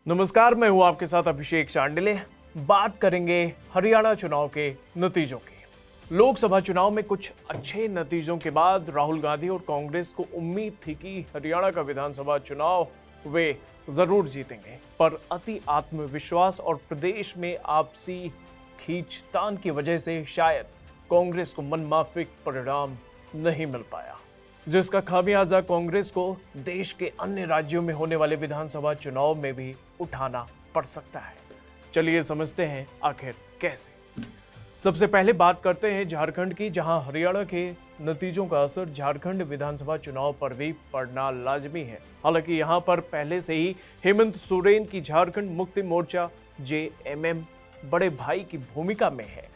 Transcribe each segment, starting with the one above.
नमस्कार, मैं हूं आपके साथ अभिषेक चांडिले। बात करेंगे हरियाणा चुनाव के नतीजों की। लोकसभा चुनाव में कुछ अच्छे नतीजों के बाद राहुल गांधी और कांग्रेस को उम्मीद थी कि हरियाणा का विधानसभा चुनाव वे जरूर जीतेंगे, पर अति आत्मविश्वास और प्रदेश में आपसी खींचतान की वजह से शायद कांग्रेस को मनमाफिक परिणाम नहीं मिल पाया, जिसका खामियाजा कांग्रेस को देश के अन्य राज्यों में होने वाले विधानसभा चुनाव में भी उठाना पड़ सकता है। चलिए समझते हैं आखिर कैसे। सबसे पहले बात करते हैं झारखंड की, जहां हरियाणा के नतीजों का असर झारखंड विधानसभा चुनाव पर भी पड़ना लाजमी है। हालांकि यहां पर पहले से ही हेमंत सोरेन की झारखंड मुक्ति मोर्चा जेएमएम बड़े भाई की भूमिका में है,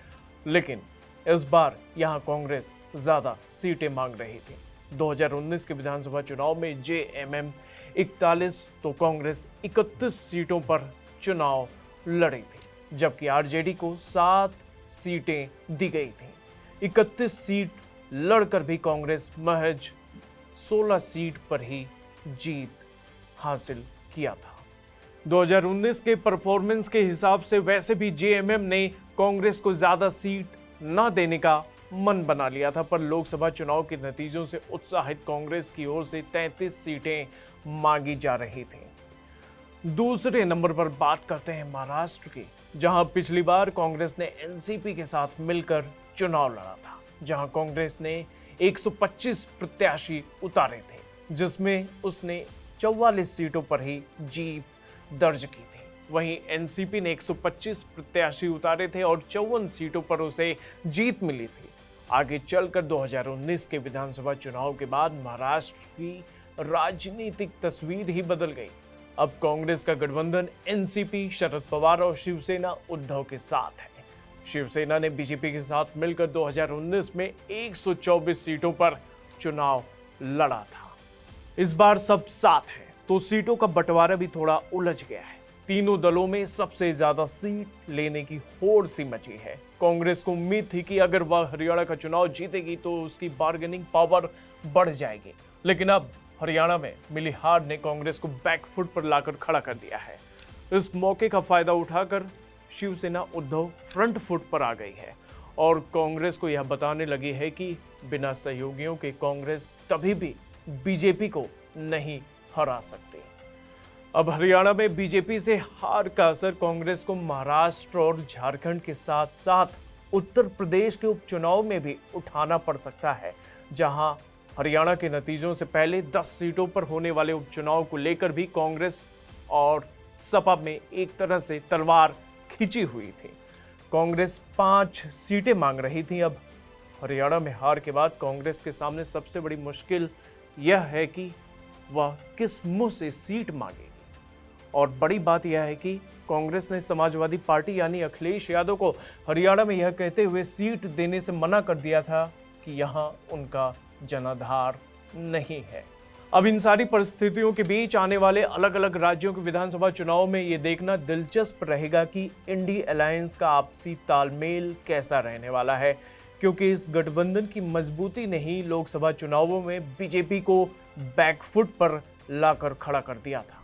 लेकिन इस बार यहां कांग्रेस ज्यादा सीटें मांग रही थी। 2019 के विधानसभा चुनाव में जेएमएम 41 तो कांग्रेस 31 सीटों पर चुनाव लड़ी थी, जबकि आरजेडी को 7 सीटें दी गई थीं। 31 सीट लड़कर भी कांग्रेस महज 16 सीट पर ही जीत हासिल किया था। 2019 के परफॉर्मेंस के हिसाब से वैसे भी जेएमएम ने कांग्रेस को ज्यादा सीट न देने का मन बना लिया था, पर लोकसभा चुनाव के नतीजों से उत्साहित कांग्रेस की ओर से 33 सीटें मांगी जा रही थीं। दूसरे नंबर पर बात करते हैं महाराष्ट्र की, जहां पिछली बार कांग्रेस ने एनसीपी के साथ मिलकर चुनाव लड़ा था, जहां कांग्रेस ने 125 प्रत्याशी उतारे थे, जिसमें उसने 44 सीटों पर ही जीत दर्ज की थी। वहीं एनसीपी ने 125 प्रत्याशी उतारे थे और 54 सीटों पर उसे जीत मिली थी। आगे चलकर 2019 के विधानसभा चुनाव के बाद महाराष्ट्र की राजनीतिक तस्वीर ही बदल गई। अब कांग्रेस का गठबंधन एनसीपी शरद पवार और शिवसेना उद्धव के साथ है। शिवसेना ने बीजेपी के साथ मिलकर 2019 में 124 सीटों पर चुनाव लड़ा था। इस बार सब साथ है तो सीटों का बंटवारा भी थोड़ा उलझ गया है। तीनों दलों में सबसे ज्यादा सीट लेने की होड़ सी मची है। कांग्रेस को उम्मीद थी कि अगर वह हरियाणा का चुनाव जीतेगी तो उसकी बार्गेनिंग पावर बढ़ जाएगी, लेकिन अब हरियाणा में मिली हार ने कांग्रेस को बैकफुट पर लाकर खड़ा कर दिया है। इस मौके का फायदा उठाकर शिवसेना उद्धव फ्रंट फुट पर आ गई है और कांग्रेस को यह बताने लगी है कि बिना सहयोगियों के कांग्रेस कभी भी बीजेपी को नहीं हरा सकती। अब हरियाणा में बीजेपी से हार का असर कांग्रेस को महाराष्ट्र और झारखंड के साथ साथ उत्तर प्रदेश के उपचुनाव में भी उठाना पड़ सकता है, जहां हरियाणा के नतीजों से पहले 10 सीटों पर होने वाले उपचुनाव को लेकर भी कांग्रेस और सपा में एक तरह से तलवार खिंची हुई थी। कांग्रेस 5 सीटें मांग रही थी। अब हरियाणा में हार के बाद कांग्रेस के सामने सबसे बड़ी मुश्किल यह है कि वह किस मुंह से सीट मांगेगी। और बड़ी बात यह है कि कांग्रेस ने समाजवादी पार्टी यानी अखिलेश यादव को हरियाणा में यह कहते हुए सीट देने से मना कर दिया था कि यहां उनका जनाधार नहीं है। अब इन सारी परिस्थितियों के बीच आने वाले अलग अलग राज्यों के विधानसभा चुनाव में ये देखना दिलचस्प रहेगा कि इंडी अलायंस का आपसी तालमेल कैसा रहने वाला है, क्योंकि इस गठबंधन की मजबूती ने ही लोकसभा चुनावों में बीजेपी को बैकफुट पर लाकर खड़ा कर दिया था।